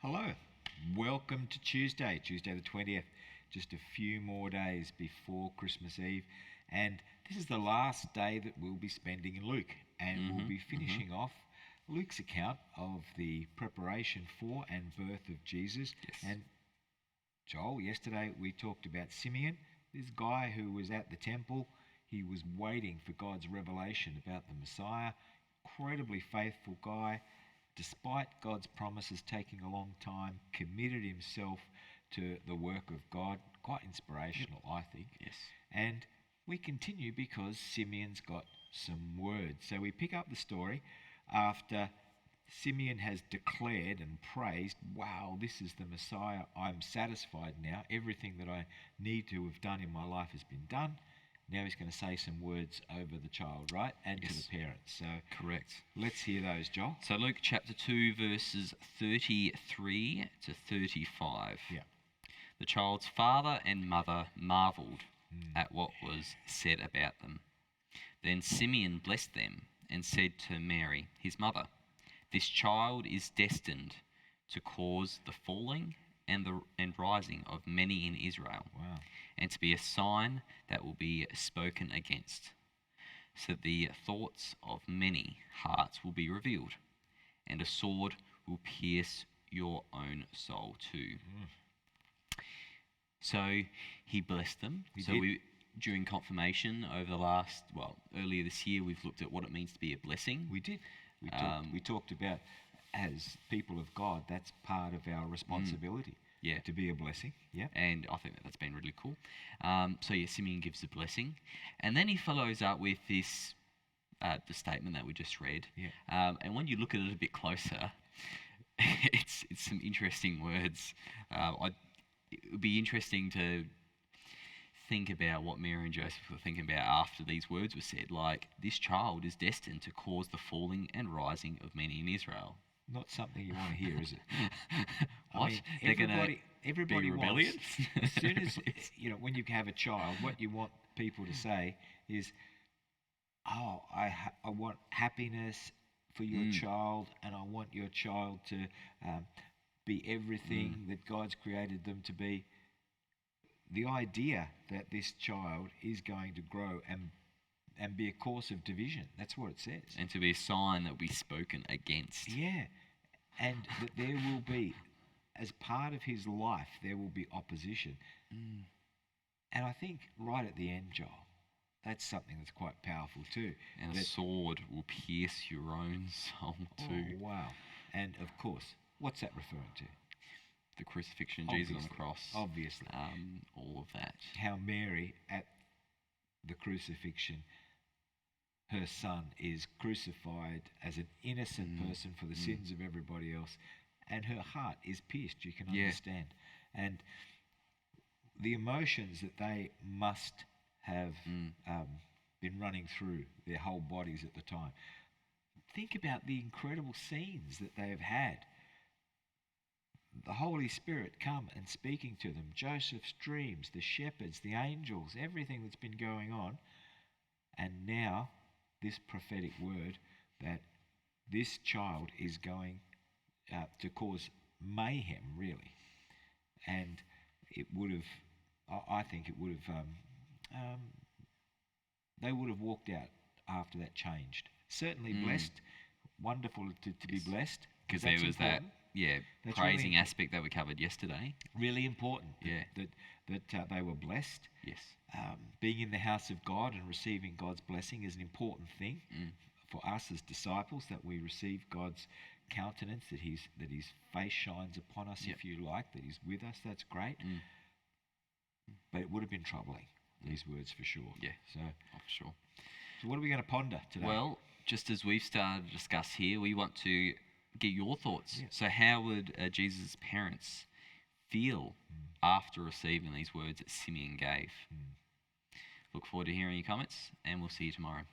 Hello, welcome to Tuesday the 20th. Just a few more days before Christmas Eve, and this is the last day that we'll be spending in Luke, and we'll be finishing off Luke's account of the preparation for and birth of Jesus. Yes. And Joel, yesterday we talked about Simeon, this guy who was at the temple. He was waiting for God's revelation about the Messiah. Incredibly faithful guy. Despite God's promises taking a long time, committed himself to the work of God. Quite inspirational, I think. Yes. And we continue because Simeon's got some words. So we pick up the story after Simeon has declared and praised, wow, this is the Messiah. I'm satisfied now. Everything that I need to have done in my life has been done. Now he's going to say some words over the child, right? And to the parents. So Correct. let's hear those, Joel. So Luke chapter 2 verses 33 to 35. Yeah. The child's father and mother marveled at what was said about them. Then Simeon blessed them and said to Mary, his mother, "This child is destined to cause the falling and rising of many in Israel, Wow. and to be a sign that will be spoken against, so that the thoughts of many hearts will be revealed, and a sword will pierce your own soul too." So he blessed them. During confirmation over the last, earlier this year, we've looked at what it means to be a blessing. We did. We talked about, as people of God, that's part of our responsibility. Yeah. To be a blessing. Yeah. And I think that's been really cool. Simeon gives a blessing. And then he follows up with this, the statement that we just read. Yeah. And when you look at it a bit closer, it's some interesting words. It would be interesting to think about what Mary and Joseph were thinking about after these words were said. Like, this child is destined to cause the falling and rising of many in Israel. Not something you want to hear, is it? What? They're going to everybody be rebellion? As soon as, when you have a child, what you want people to say is, oh, I want happiness for your child, and I want your child to be everything that God's created them to be. The idea that this child is going to grow and be a cause of division. That's what it says. And to be a sign that will be spoken against. Yeah. And that there will be, as part of his life, there will be opposition. And I think right at the end, Joel, that's something that's quite powerful too. And a sword will pierce your own soul too. Oh, wow. And of course, what's that referring to? The crucifixion, Jesus on the cross. Obviously. All of that. How Mary, at the crucifixion, her son is crucified as an innocent person for the sins of everybody else, and her heart is pierced, you can understand. And the emotions that they must have been running through their whole bodies at the time. Think about the incredible scenes that they have had. The Holy Spirit come and speaking to them, Joseph's dreams, the shepherds, the angels, everything that's been going on. And now this prophetic word that this child is going to cause mayhem, really. And it would have, I think it would have, they would have walked out after that changed. Certainly blessed, wonderful to be blessed. Because there was important. that praising aspect that we covered yesterday. Really important that they were blessed. Yes. Being in the house of God and receiving God's blessing is an important thing for us as disciples, that we receive God's countenance, that his face shines upon us, if you like, that he's with us. That's great. But it would have been troubling, these words, for sure. Yeah. So, for sure. So what are we going to ponder today? Well, just as we've started to discuss here, we want to get your thoughts. Yeah. So how would Jesus' parents feel after receiving these words that Simeon gave? Look forward to hearing your comments, and we'll see you tomorrow.